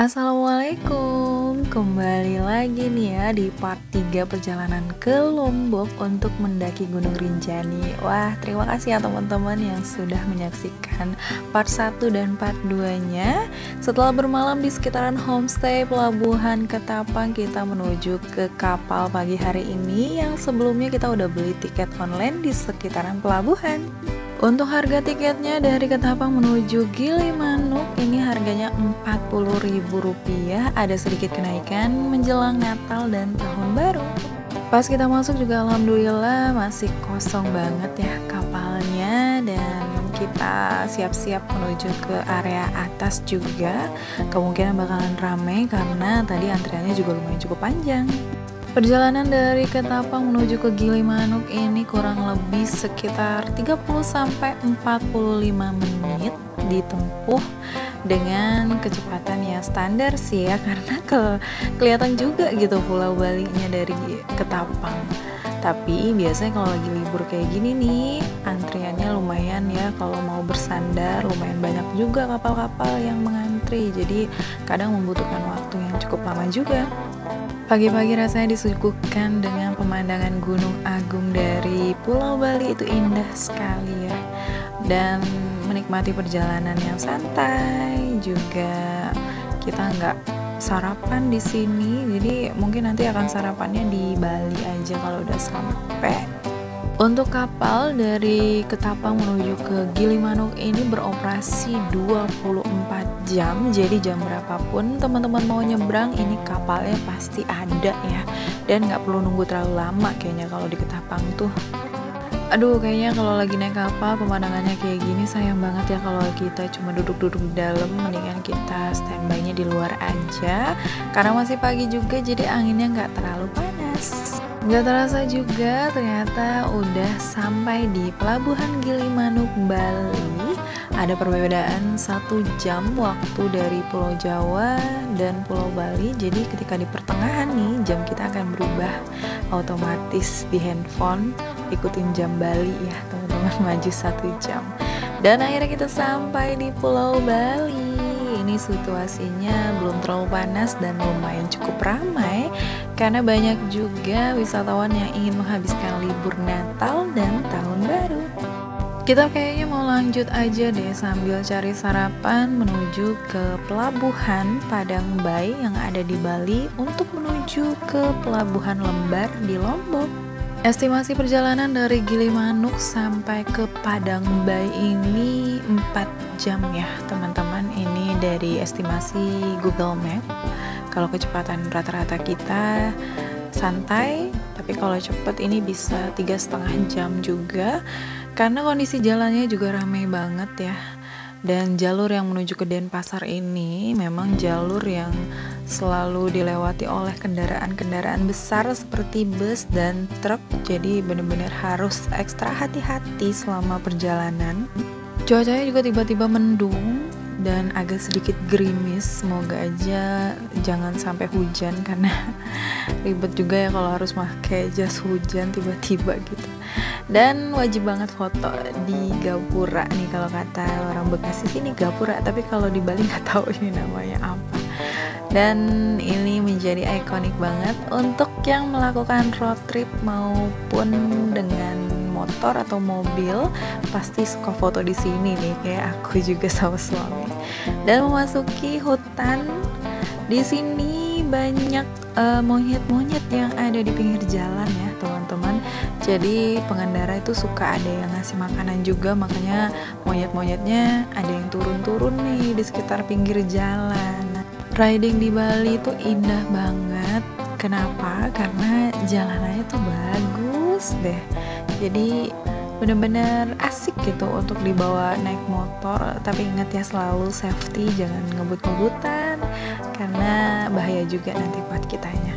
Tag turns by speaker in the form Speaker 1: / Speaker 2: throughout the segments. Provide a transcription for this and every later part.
Speaker 1: Assalamualaikum, kembali lagi nih ya di part 3 perjalanan ke Lombok untuk mendaki Gunung Rinjani. Wah, terima kasih ya teman-teman yang sudah menyaksikan part 1 dan part 2-nya. Setelah bermalam di sekitaran homestay Pelabuhan Ketapang, kita menuju ke kapal pagi hari ini yang sebelumnya kita udah beli tiket online di sekitaran pelabuhan. Untuk harga tiketnya dari Ketapang menuju Gilimanuk ini harganya Rp40.000, ada sedikit kenaikan menjelang Natal dan Tahun Baru. Pas kita masuk juga alhamdulillah masih kosong banget ya kapalnya, dan kita siap-siap menuju ke area atas juga. Kemungkinan bakalan ramai karena tadi antriannya juga lumayan cukup panjang. Perjalanan dari Ketapang menuju ke Gilimanuk ini kurang lebih sekitar 30-45 menit ditempuh dengan kecepatan yang standar sih ya, karena kelihatan juga gitu Pulau Balinya dari Ketapang. Tapi biasanya kalau lagi libur kayak gini nih, antriannya lumayan ya, kalau mau bersandar lumayan banyak juga kapal-kapal yang mengantri, jadi kadang membutuhkan waktu yang cukup lama juga. Pagi-pagi rasanya disuguhkan dengan pemandangan Gunung Agung dari Pulau Bali, itu indah sekali ya. Dan menikmati perjalanan yang santai juga, kita nggak sarapan di sini, jadi mungkin nanti akan sarapannya di Bali aja kalau udah sampai. Untuk kapal dari Ketapang menuju ke Gilimanuk ini beroperasi 24 jam, jadi jam berapapun teman-teman mau nyebrang ini kapalnya pasti ada ya, dan nggak perlu nunggu terlalu lama kayaknya kalau di Ketapang tuh. Aduh, kayaknya kalau lagi naik kapal pemandangannya kayak gini sayang banget ya kalau kita cuma duduk-duduk di dalam, mendingan kita standby-nya di luar aja karena masih pagi juga, jadi anginnya nggak terlalu panas. Nggak terasa juga ternyata udah sampai di Pelabuhan Gilimanuk, Bali. Ada perbedaan 1 jam waktu dari Pulau Jawa dan Pulau Bali, jadi ketika di pertengahan nih jam kita akan berubah otomatis di handphone, ikutin jam Bali ya teman-teman, maju 1 jam. Dan akhirnya kita sampai di Pulau Bali. Ini situasinya belum terlalu panas dan lumayan cukup ramai karena banyak juga wisatawan yang ingin menghabiskan libur Natal dan Tahun Baru. Kita kayaknya mau lanjut aja deh sambil cari sarapan menuju ke Pelabuhan Padang Bay yang ada di Bali untuk menuju ke Pelabuhan Lembar di Lombok. Estimasi perjalanan dari Gilimanuk sampai ke Padang Bay ini 4 jam ya teman-teman, ini dari estimasi Google Map. Kalau kecepatan rata-rata kita santai, tapi kalau cepet ini bisa 3,5 jam juga karena kondisi jalannya juga ramai banget ya. Dan jalur yang menuju ke Denpasar ini memang jalur yang selalu dilewati oleh kendaraan-kendaraan besar seperti bus dan truk, jadi benar-benar harus ekstra hati-hati selama perjalanan. Cuacanya juga tiba-tiba mendung dan agak sedikit gerimis, semoga aja jangan sampai hujan karena ribet juga ya kalau harus pakai jas hujan tiba-tiba gitu. Dan wajib banget foto di Gapura nih, kalau kata orang Bekasi sini Gapura, tapi kalau di Bali nggak tahu ini namanya apa. Dan ini menjadi ikonik banget untuk yang melakukan road trip maupun dengan motor atau mobil, pasti suka foto di sini nih, kayak aku juga sama suami. Dan memasuki hutan, di sini banyak monyet-monyet yang ada di pinggir jalan ya teman-teman. Jadi pengendara itu suka ada yang ngasih makanan juga, makanya monyet-monyetnya ada yang turun-turun nih di sekitar pinggir jalan. Riding di Bali itu indah banget. Kenapa? Karena jalanannya tuh bagus deh. Jadi bener-bener asik gitu untuk dibawa naik motor. Tapi ingat ya, selalu safety, jangan ngebut-ngebutan karena bahaya juga nanti buat kitanya.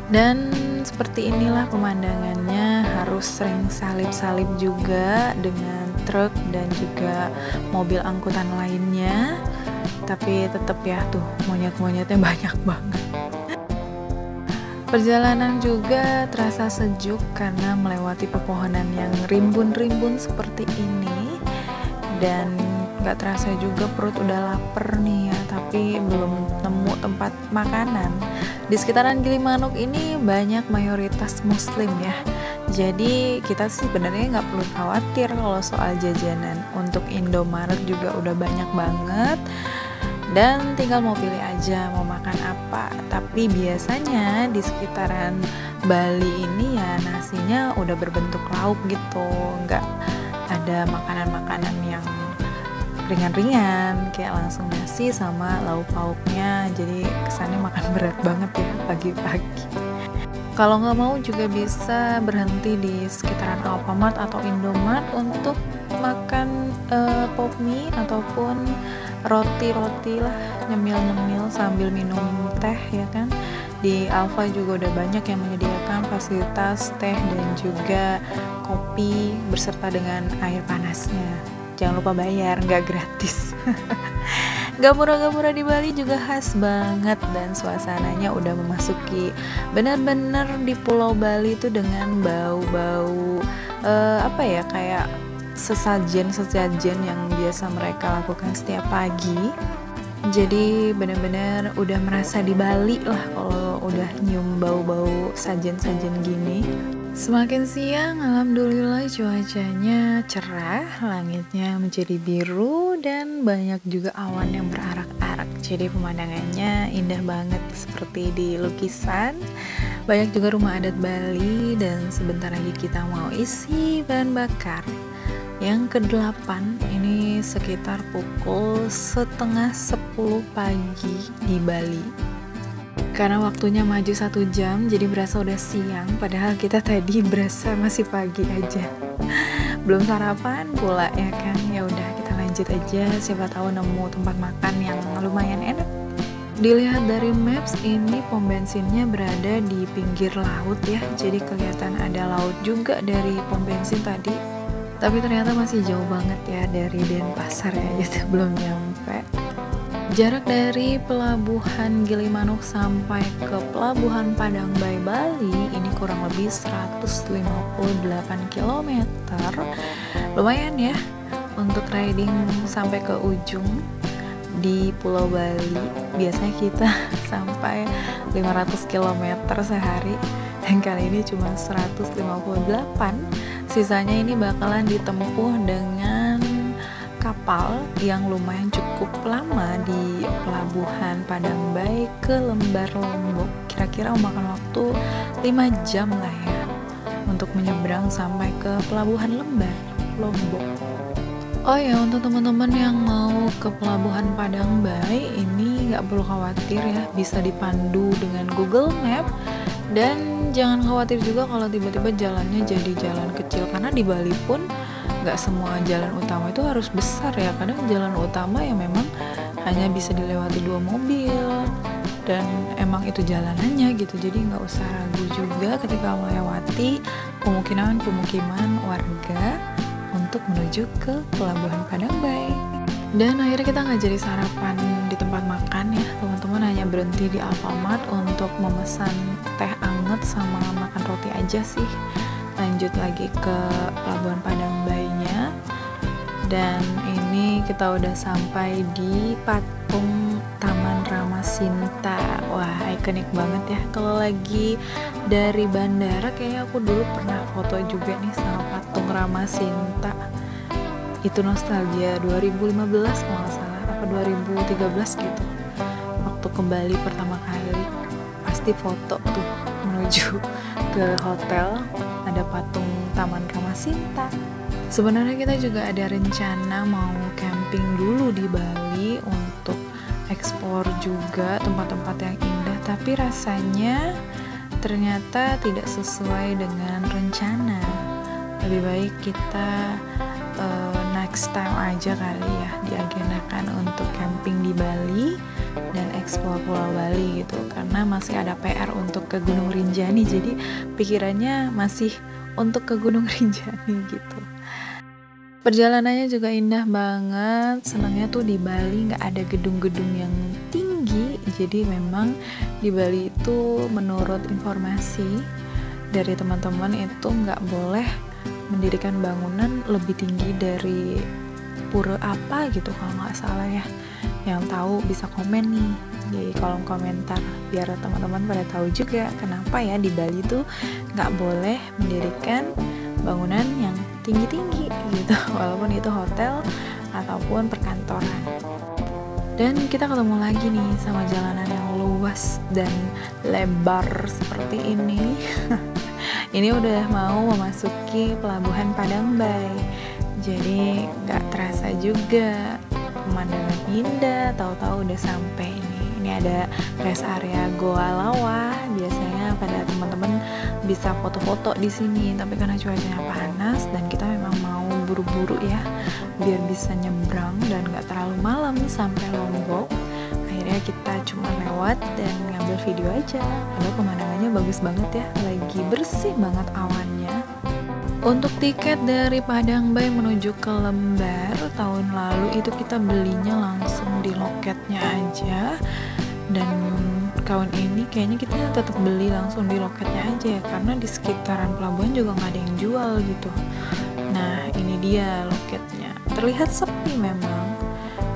Speaker 1: Dan seperti inilah pemandangannya, harus sering salip-salip juga dengan truk dan juga mobil angkutan lainnya. Tapi tetap ya tuh monyet-monyetnya banyak banget. Perjalanan juga terasa sejuk karena melewati pepohonan yang rimbun-rimbun seperti ini. Dan nggak terasa juga perut udah lapar nih ya, tapi belum nemu tempat makanan. Di sekitaran Gilimanuk ini banyak mayoritas muslim ya, jadi kita sih sebenarnya nggak perlu khawatir kalau soal jajanan. Untuk Indomaret juga udah banyak banget, dan tinggal mau pilih aja mau makan apa. Tapi biasanya di sekitaran Bali ini ya nasinya udah berbentuk lauk gitu, nggak ada makanan-makanan yang ringan-ringan, kayak langsung nasi sama lauk pauknya, jadi kesannya makan berat banget ya pagi-pagi. Kalau nggak mau juga bisa berhenti di sekitaran Alfamart atau Indomart untuk makan pop mie ataupun roti-roti lah, nyemil-nyemil sambil minum teh ya kan. Di Alfa juga udah banyak yang menyediakan fasilitas teh dan juga kopi berserta dengan air panasnya. Jangan lupa bayar, nggak gratis. Gak murah di Bali juga khas banget, dan suasananya udah memasuki benar-benar di Pulau Bali itu dengan bau-bau apa ya, kayak sesajen yang biasa mereka lakukan setiap pagi. Jadi benar-benar udah merasa di Bali lah kalau udah nyium bau-bau sajen-sajen gini. Semakin siang, alhamdulillah cuacanya cerah, langitnya menjadi biru dan banyak juga awan yang berarak-arak. Jadi pemandangannya indah banget seperti di lukisan. Banyak juga rumah adat Bali, dan sebentar lagi kita mau isi bahan bakar. Yang ke-8 ini sekitar pukul 9:30 pagi di Bali. Karena waktunya maju 1 jam, jadi berasa udah siang, padahal kita tadi berasa masih pagi aja. Belum sarapan pula ya kan. Ya udah, kita lanjut aja, siapa tahu nemu tempat makan yang lumayan enak. Dilihat dari maps, ini pom bensinnya berada di pinggir laut ya, jadi kelihatan ada laut juga dari pom bensin tadi. Tapi ternyata masih jauh banget ya dari Denpasar ya, gitu, belum nyampe. Jarak dari Pelabuhan Gilimanuk sampai ke Pelabuhan Padangbai Bali ini kurang lebih 158 km. Lumayan ya untuk riding sampai ke ujung di Pulau Bali. Biasanya kita sampai 500 km sehari, dan kali ini cuma 158. Sisanya ini bakalan ditempuh dengan kapal yang lumayan cukup lama di Pelabuhan Padangbai ke Lembar, Lombok. Kira-kira memakan waktu 5 jam lah ya untuk menyeberang sampai ke Pelabuhan Lembar, Lombok. Oh ya, untuk teman-teman yang mau ke Pelabuhan Padangbai ini nggak perlu khawatir ya, bisa dipandu dengan Google Map. Dan jangan khawatir juga kalau tiba-tiba jalannya jadi jalan kecil, karena di Bali pun nggak semua jalan utama itu harus besar ya. Kadang jalan utama yang memang hanya bisa dilewati 2 mobil, dan emang itu jalanannya gitu. Jadi nggak usah ragu juga ketika melewati pemukiman warga untuk menuju ke Pelabuhan Padangbai. Dan akhirnya kita nggak jadi sarapan di tempat makan ya, teman-teman hanya berhenti di Alfamart untuk memesan teh anget sama makan roti aja sih. Lanjut lagi ke Pelabuhan Padangbainya, dan ini kita udah sampai di patung Taman Ramasinta. Wah, ikonik banget ya. Kalau lagi dari bandara kayaknya aku dulu pernah foto juga nih sama patung Ramasinta. Itu nostalgia 2015 kalau nggak salah, apa 2013 gitu. Waktu ke Bali pertama kali pasti foto tuh menuju ke hotel, ada patung Taman Ramasinta. Sebenarnya kita juga ada rencana mau camping dulu di Bali untuk eksplor juga tempat-tempat yang indah, tapi rasanya ternyata tidak sesuai dengan rencana. Lebih baik kita next time aja kali ya, diagendakan untuk camping di Bali dan eksplor Pulau Bali gitu, karena masih ada PR untuk ke Gunung Rinjani, jadi pikirannya masih untuk ke Gunung Rinjani gitu. Perjalanannya juga indah banget. Senangnya tuh di Bali nggak ada gedung-gedung yang tinggi, jadi memang di Bali itu menurut informasi dari teman-teman itu nggak boleh mendirikan bangunan lebih tinggi dari pura apa gitu kalau nggak salah ya. Yang tahu bisa komen nih di kolom komentar biar teman-teman pada tahu juga kenapa ya di Bali tuh nggak boleh mendirikan bangunan yang tinggi-tinggi gitu walaupun itu hotel ataupun perkantoran. Dan kita ketemu lagi nih sama jalanan yang luas dan lebar seperti ini. Ini udah mau memasuki pelabuhan Padangbai. Jadi nggak terasa juga, pemandangan indah, tahu-tahu udah sampai nih. Ini ada rest area Goa Lawa. Biasanya pada teman-teman bisa foto-foto di sini, tapi karena cuacanya panas dan kita memang mau buru-buru ya, biar bisa nyebrang dan nggak terlalu malam sampai Lombok. Akhirnya kita cuma lewat dan ngambil video aja. Padahal pemandangannya bagus banget ya, lagi bersih banget awannya. Untuk tiket dari Padangbai menuju ke Lembar tahun lalu itu kita belinya langsung di loketnya aja, dan tahun ini kayaknya kita tetap beli langsung di loketnya aja ya, karena di sekitaran pelabuhan juga nggak ada yang jual gitu. Nah ini dia loketnya, terlihat sepi memang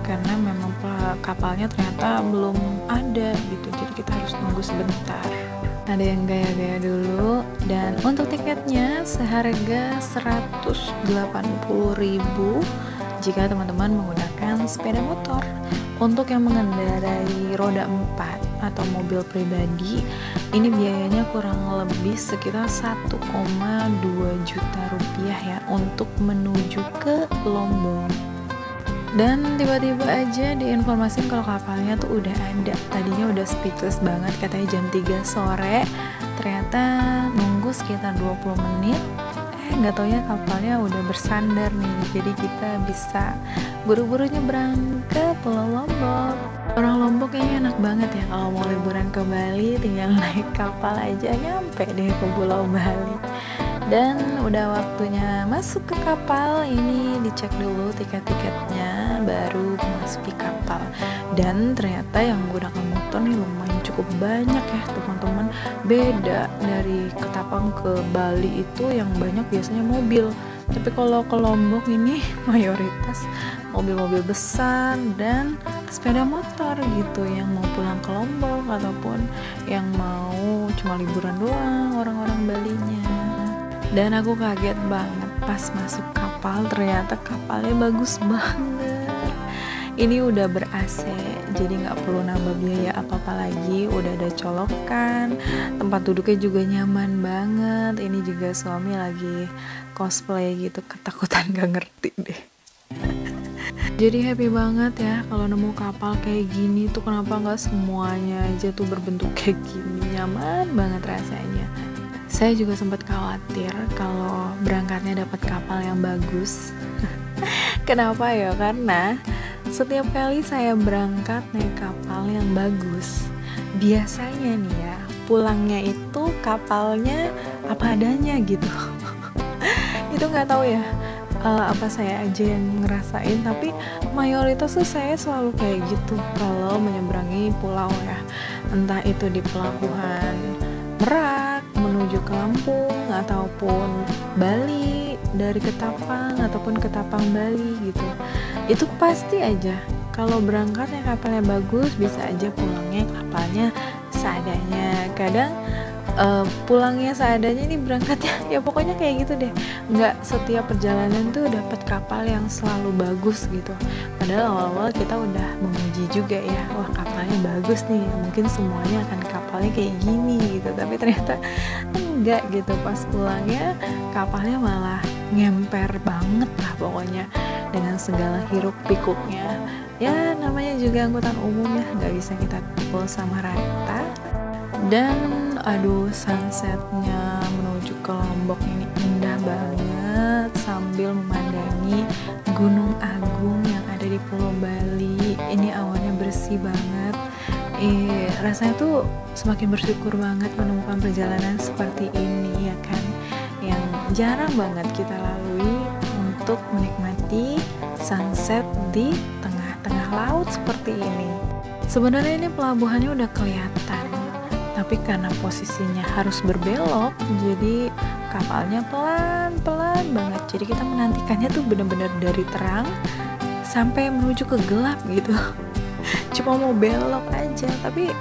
Speaker 1: karena memang kapalnya ternyata belum ada gitu, jadi kita harus nunggu sebentar. Ada yang gaya-gaya dulu, dan untuk tiketnya seharga 180.000 jika teman-teman menggunakan sepeda motor. Untuk yang mengendarai roda 4 atau mobil pribadi, ini biayanya kurang lebih sekitar 1,2 juta rupiah ya untuk menuju ke Lombok. Dan tiba-tiba aja diinformasiin kalau kapalnya tuh udah ada. Tadinya udah speechless banget, katanya jam 3 sore. Ternyata nunggu sekitar 20 menit. Nggak taunya kapalnya udah bersandar nih. Jadi kita bisa buru-buru nyebrang ke Pulau Lombok. Orang Lombok kayaknya enak banget ya kalau mau liburan ke Bali, tinggal naik kapal aja nyampe deh ke Pulau Bali. Dan udah waktunya masuk ke kapal. Ini dicek dulu tiket-tiketnya baru memasuki kapal. Dan ternyata yang menggunakan motor nih lumayan cukup banyak ya teman-teman. Beda dari Ketapang ke Bali itu yang banyak biasanya mobil, tapi kalau ke Lombok ini mayoritas mobil-mobil besar dan sepeda motor gitu yang mau pulang ke Lombok ataupun yang mau cuma liburan doang orang-orang Balinya. Dan aku kaget banget pas masuk kapal, ternyata kapalnya bagus banget. Ini udah ber-AC, jadi nggak perlu nambah biaya apa-apa lagi. Udah ada colokan, tempat duduknya juga nyaman banget. Ini juga suami lagi cosplay gitu, ketakutan gak ngerti deh. Jadi happy banget ya kalau nemu kapal kayak gini tuh. Kenapa nggak semuanya aja tuh berbentuk kayak gini, nyaman banget rasanya. Saya juga sempat khawatir kalau berangkatnya dapat kapal yang bagus. Kenapa ya? Karena setiap kali saya berangkat naik kapal yang bagus, biasanya nih ya, pulangnya itu kapalnya apa adanya gitu. Itu nggak tahu ya, apa saya aja yang ngerasain, tapi mayoritas tuh saya selalu kayak gitu kalau menyeberangi pulau ya. Entah itu di pelabuhan Merak menuju ke Lampung ataupun Bali, dari Ketapang ataupun Ketapang Bali gitu. Itu pasti aja kalau berangkatnya kapalnya bagus, bisa aja pulangnya kapalnya seadanya. Kadang pulangnya seadanya, ini berangkatnya ya pokoknya kayak gitu deh. Nggak setiap perjalanan tuh dapat kapal yang selalu bagus gitu. Padahal awal-awal kita udah memuji juga ya, wah kapalnya bagus nih, mungkin semuanya akan kapalnya kayak gini gitu. Tapi ternyata enggak gitu, pas pulangnya kapalnya malah ngemper banget lah pokoknya, dengan segala hiruk pikuknya. Ya namanya juga angkutan umum ya, nggak bisa kita pukul sama rata. Dan aduh, sunsetnya menuju ke Lombok ini indah banget sambil memandangi Gunung Agung yang ada di Pulau Bali. Ini awannya bersih banget. Rasanya tuh semakin bersyukur banget menemukan perjalanan seperti ini ya kan, yang jarang banget kita lalui untuk menikmati sunset di tengah-tengah laut seperti ini. Sebenarnya ini pelabuhannya udah kelihatan, tapi karena posisinya harus berbelok, jadi kapalnya pelan-pelan banget. Jadi kita menantikannya tuh bener-bener dari terang sampai menuju ke gelap gitu. Cuma mau belok aja, tapi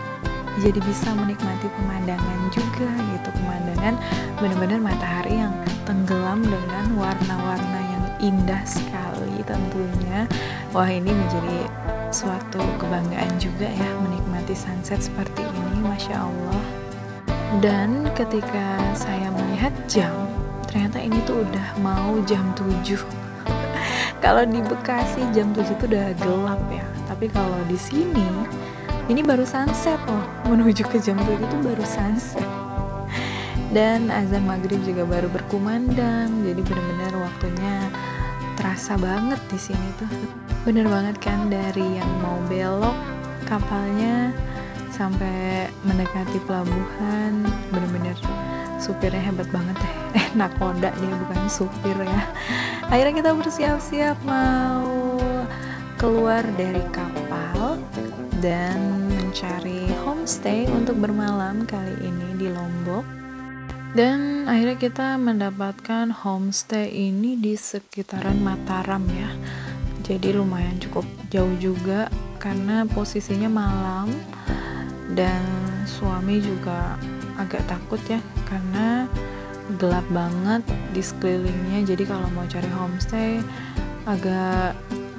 Speaker 1: jadi bisa menikmati pemandangan juga gitu. Pemandangan benar-benar matahari yang tenggelam dengan warna-warna yang indah sekali tentunya. Wah, ini menjadi suatu kebanggaan juga ya, menikmati sunset seperti ini, Masya Allah. Dan ketika saya melihat jam, ternyata ini tuh udah mau jam 7. Kalau di Bekasi jam 7 tuh udah gelap ya, tapi kalau di sini ini baru sunset loh, menuju ke jam 7 itu baru sunset. Dan azan maghrib juga baru berkumandang, jadi benar-benar waktunya terasa banget di sini tuh. Bener banget kan, dari yang mau belok kapalnya sampai mendekati pelabuhan, bener-bener supirnya hebat banget deh. Nakoda dia, bukan supir ya. Akhirnya kita bersiap-siap mau keluar dari kapal dan mencari homestay untuk bermalam kali ini di Lombok. Dan akhirnya kita mendapatkan homestay ini di sekitaran Mataram ya. Jadi lumayan cukup jauh juga karena posisinya malam, dan suami juga agak takut ya karena gelap banget di sekelilingnya. Jadi kalau mau cari homestay agak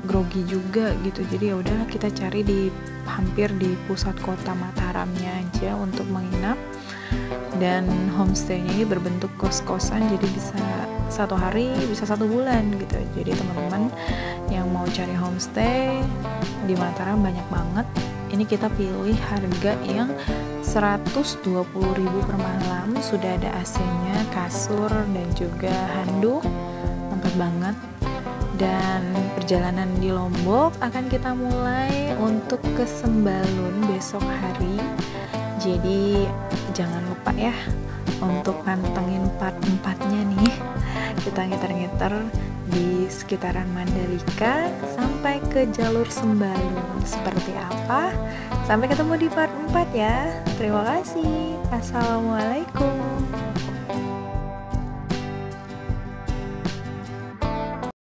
Speaker 1: grogi juga gitu. Jadi ya udahlah, kita cari di hampir di pusat kota Mataramnya aja untuk menginap. Dan homestaynya ini berbentuk kos-kosan, jadi bisa 1 hari bisa 1 bulan gitu. Jadi teman-teman yang mau cari homestay di Mataram banyak banget. Ini kita pilih harga yang 120.000 per malam, sudah ada AC-nya, kasur dan juga handuk, lengkap banget. Dan perjalanan di Lombok akan kita mulai untuk ke Sembalun besok hari. Jadi jangan lupa ya untuk pantengin part 4-nya nih. Kita ngiter-ngiter di sekitaran Mandalika sampai ke jalur Sembalun. Seperti apa? Sampai ketemu di part 4 ya. Terima kasih. Assalamualaikum.